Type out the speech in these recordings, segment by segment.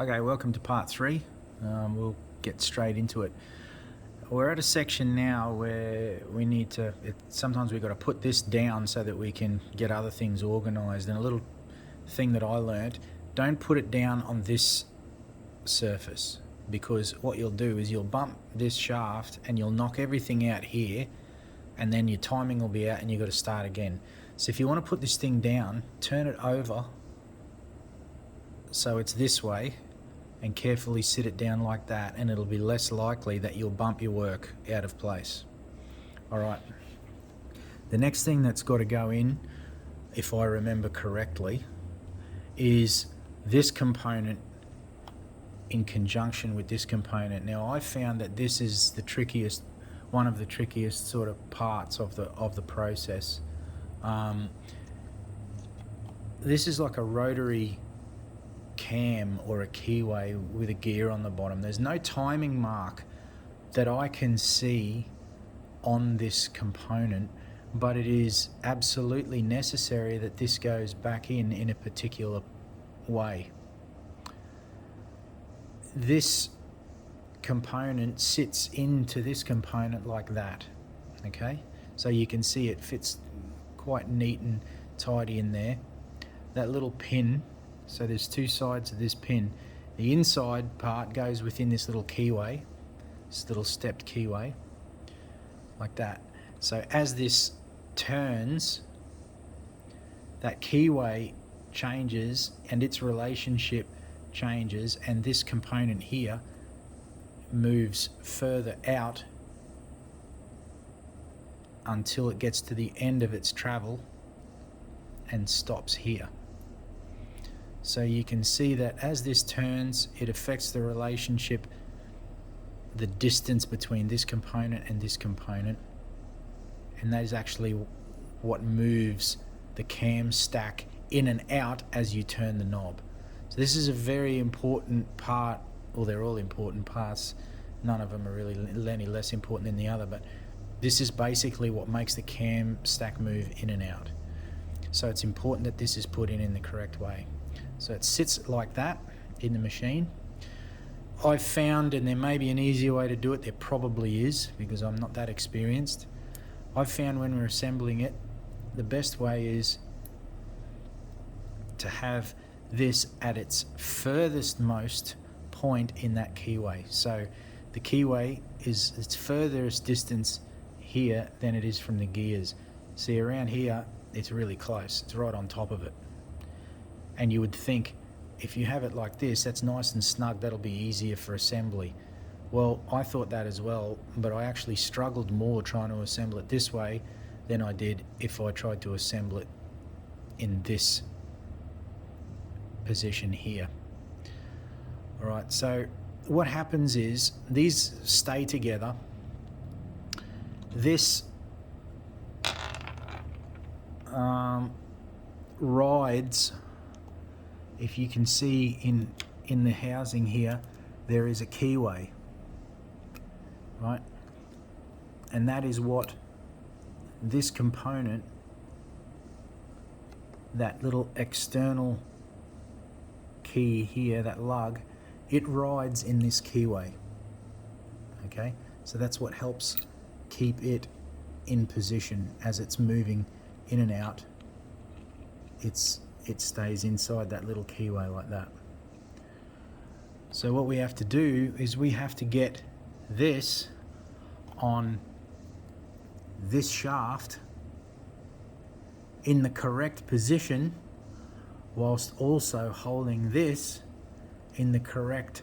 Okay, welcome to part 3. We'll get straight into it. We're at a section now where we need to, sometimes we've got to put this down so that we can get other things organised. And a little thing that I learnt, don't put it down on this surface, because what you'll do is you'll bump this shaft and you'll knock everything out here, and then your timing will be out and you've got to start again. So if you want to put this thing down, turn it over so it's this way, and carefully sit it down like that, and it'll be less likely that you'll bump your work out of place. Alright, the next thing that's got to go in, if I remember correctly, is this component in conjunction with this component. Now I found that this is the trickiest, one of the trickiest sort of parts of the process. This is like a rotary cam or a keyway with a gear on the bottom. There's no timing mark that I can see on this component, but it is absolutely necessary that this goes back in a particular way. This component sits into this component like that, okay? So you can see it fits quite neat and tidy in there. That little pin, so there's two sides of this pin. The inside part goes within this little keyway, this little stepped keyway, like that. So as this turns, that keyway changes and its relationship changes, and this component here moves further out until it gets to the end of its travel and stops here. So you can see that as this turns, it affects the relationship, the distance between this component and this component, and that is actually what moves the cam stack in and out as you turn the knob. So this is a very important part, well, they're all important parts, none of them are really any less important than the other, but this is basically what makes the cam stack move in and out. So it's important that this is put in the correct way. So it sits like that in the machine. I've found, and there may be an easier way to do it, there probably is, because I'm not that experienced. I've found when we're assembling it, the best way is to have this at its furthest most point in that keyway. So the keyway is its furthest distance here than it is from the gears. See, around here, it's really close. It's right on top of it. And you would think, if you have it like this, that's nice and snug, that'll be easier for assembly. Well, I thought that as well, but I actually struggled more trying to assemble it this way than I did if I tried to assemble it in this position here. All right, so what happens is these stay together. This rides, if you can see in the housing here, there is a keyway, right? And that is what this component, that little external key here, that lug, it rides in this keyway, okay? So that's what helps keep it in position as it's moving in and out. It stays inside that little keyway like that. So what we have to do is we have to get this on this shaft in the correct position, whilst also holding this in the correct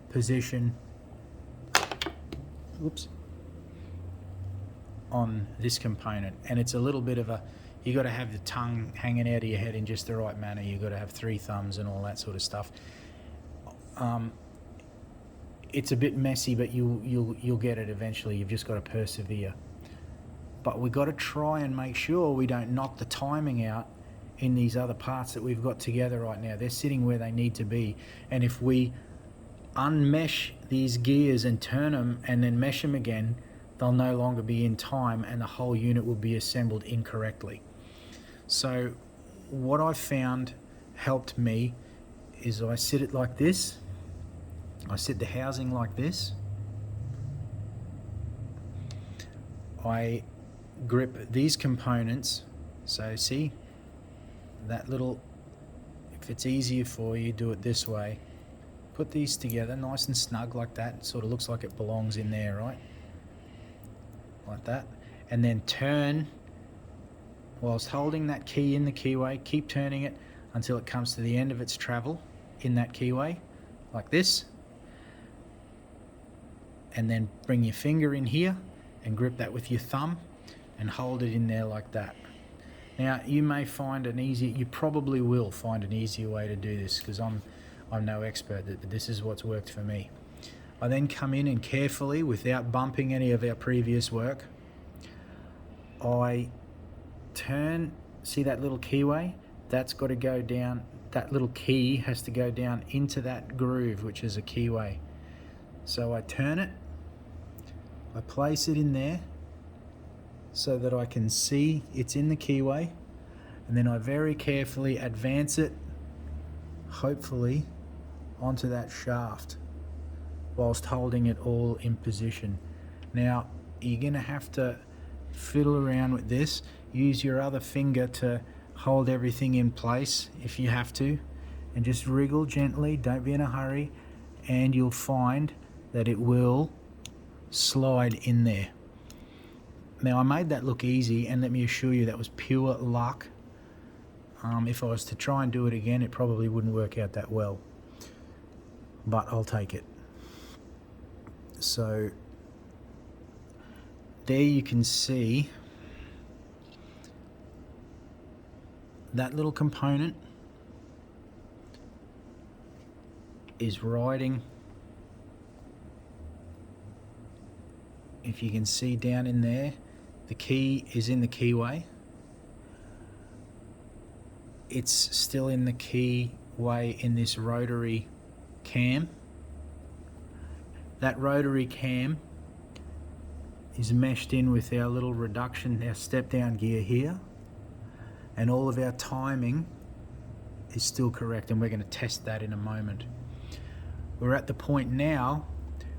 position, whoops, on this component. And it's a little bit of a, you got to have the tongue hanging out of your head in just the right manner. You've got to have 3 thumbs and all that sort of stuff. It's a bit messy, but you'll get it eventually. You've just got to persevere. But we've got to try and make sure we don't knock the timing out in these other parts that we've got together right now. They're sitting where they need to be. And if we unmesh these gears and turn them and then mesh them again, they'll no longer be in time and the whole unit will be assembled incorrectly. So what I found helped me is I sit it like this, I sit the housing like this. I grip these components. So see, that little, if it's easier for you, do it this way. Put these together nice and snug like that. It sort of looks like it belongs in there, right? Like that. And then turn, whilst holding that key in the keyway, keep turning it until it comes to the end of its travel in that keyway, like this. And then bring your finger in here and grip that with your thumb and hold it in there like that. Now you may find you probably will find an easier way to do this, because I'm no expert, but this is what's worked for me. I then come in and carefully, without bumping any of our previous work, I turn, see that little keyway? That's got to go down, that little key has to go down into that groove, which is a keyway. So I turn it, I place it in there so that I can see it's in the keyway, and then I very carefully advance it, hopefully, onto that shaft whilst holding it all in position. Now you're going to have to fiddle around with this. Use your other finger to hold everything in place if you have to, and just wriggle gently, don't be in a hurry, and you'll find that it will slide in there. Now I made that look easy, and let me assure you that was pure luck. If I was to try and do it again, it probably wouldn't work out that well, but I'll take it. So there you can see that little component is riding, if you can see down in there, the key is in the keyway. It's still in the keyway in this rotary cam. That rotary cam is meshed in with our little reduction, our step down gear here, and all of our timing is still correct, and we're going to test that in a moment. We're at the point now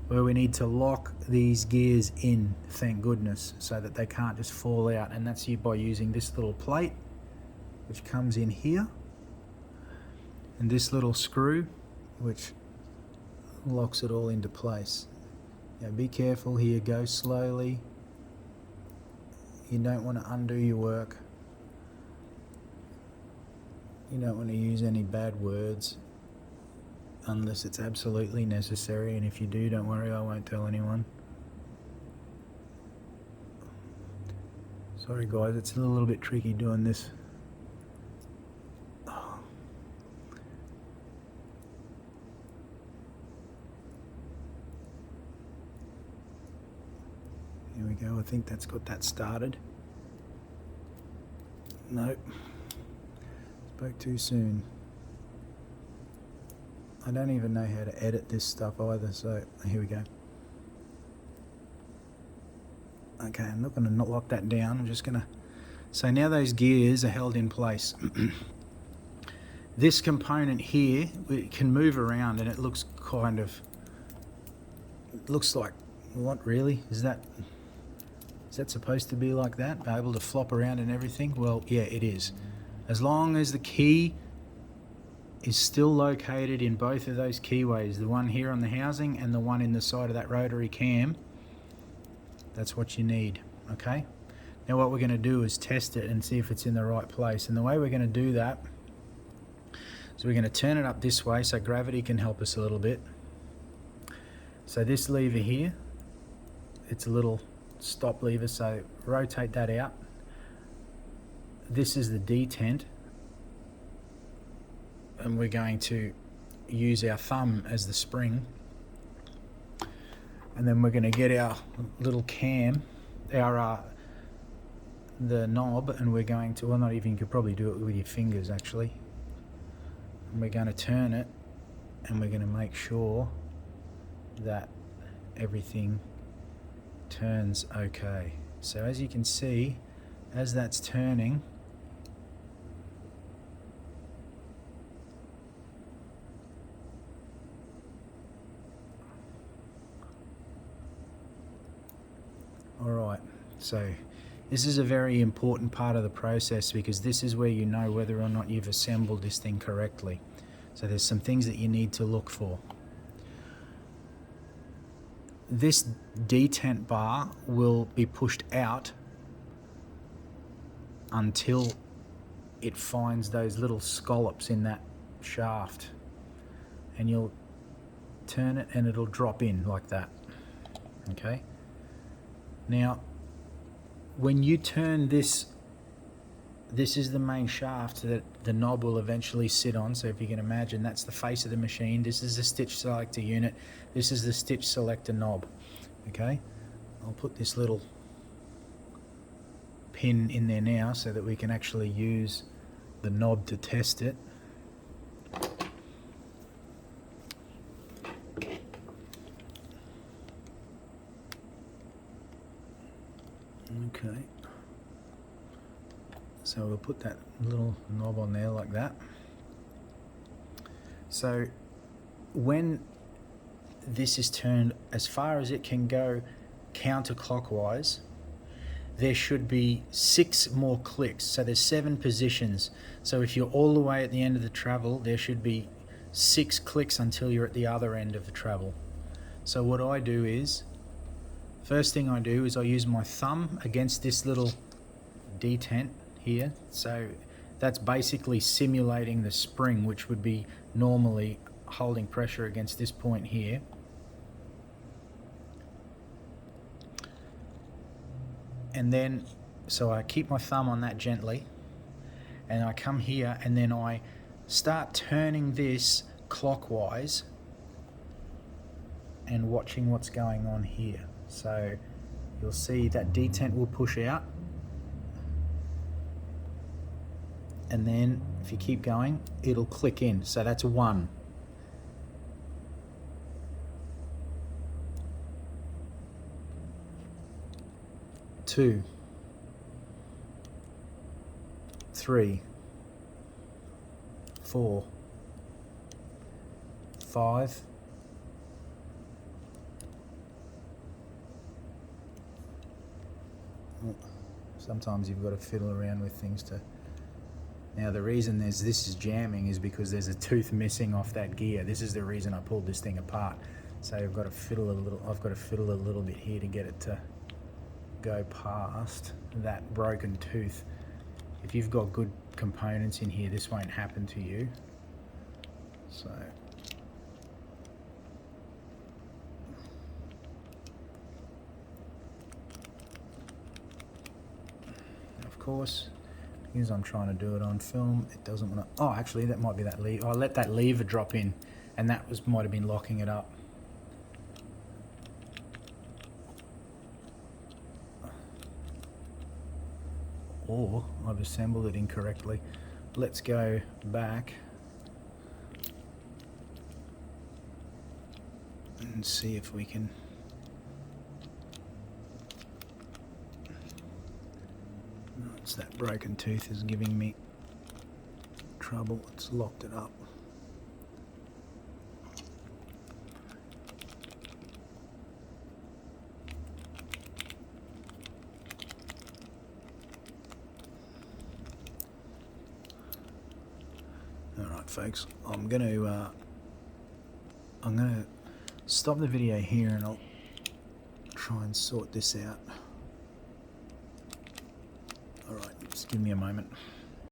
where we need to lock these gears in, thank goodness, so that they can't just fall out, and that's by using this little plate which comes in here, and this little screw which locks it all into place. Now be careful here, go slowly. You don't want to undo your work. You don't want to use any bad words unless it's absolutely necessary, and if you do, don't worry, I won't tell anyone. Sorry guys, it's a little bit tricky doing this. Here we go, I think that's got that started. Nope, spoke too soon. I don't even know how to edit this stuff either, so here we go. Okay, I'm not going to not lock that down, I'm just going to... So now those gears are held in place. This component here, it can move around, and it looks kind of... It looks like... What, really? Is that supposed to be like that? Able to flop around and everything? Well, yeah, it is. As long as the key is still located in both of those keyways, the one here on the housing and the one in the side of that rotary cam, that's what you need, okay? Now what we're going to do is test it and see if it's in the right place, and the way we're going to do that is we're going to turn it up this way so gravity can help us a little bit. So this lever here, it's a little stop lever, so rotate that out. This is the detent, and we're going to use our thumb as the spring, and then we're going to get our little cam, the knob, and we're going to, well, not even, you could probably do it with your fingers actually, and we're going to turn it, and we're going to make sure that everything turns okay. So as you can see, as that's turning, So this is a very important part of the process, because this is where you know whether or not you've assembled this thing correctly. So there's some things that you need to look for. This detent bar will be pushed out until it finds those little scallops in that shaft, and you'll turn it and it'll drop in like that. Okay, now when you turn this, this is the main shaft that the knob will eventually sit on. So if you can imagine, that's the face of the machine. This is the stitch selector unit. This is the stitch selector knob. Okay, I'll put this little pin in there now so that we can actually use the knob to test it. Okay, so we'll put that little knob on there like that. So when this is turned as far as it can go counterclockwise, there should be 6 more clicks. So there's 7 positions. So if you're all the way at the end of the travel, there should be 6 clicks until you're at the other end of the travel. So what I do is, first thing I do is I use my thumb against this little detent here. So that's basically simulating the spring, which would be normally holding pressure against this point here. And then, so I keep my thumb on that gently, and I come here and then I start turning this clockwise and watching what's going on here. So you'll see that detent will push out, and then if you keep going, it'll click in. So that's 1. Two, 3, 4, 5, 6. Sometimes you've got to fiddle around with things to. Now the reason this is jamming is because there's a tooth missing off that gear. This is the reason I pulled this thing apart. So I've got to fiddle a little bit here to get it to go past that broken tooth. If you've got good components in here, this won't happen to you. So of course, because I'm trying to do it on film, it doesn't want to. Oh, actually, that might be that lever. I let that lever drop in, and that might have been locking it up. Or I've assembled it incorrectly. Let's go back and see if we can. It's that broken tooth is giving me trouble. It's locked it up. Alright folks, I'm gonna stop the video here and I'll try and sort this out. Alright, just give me a moment.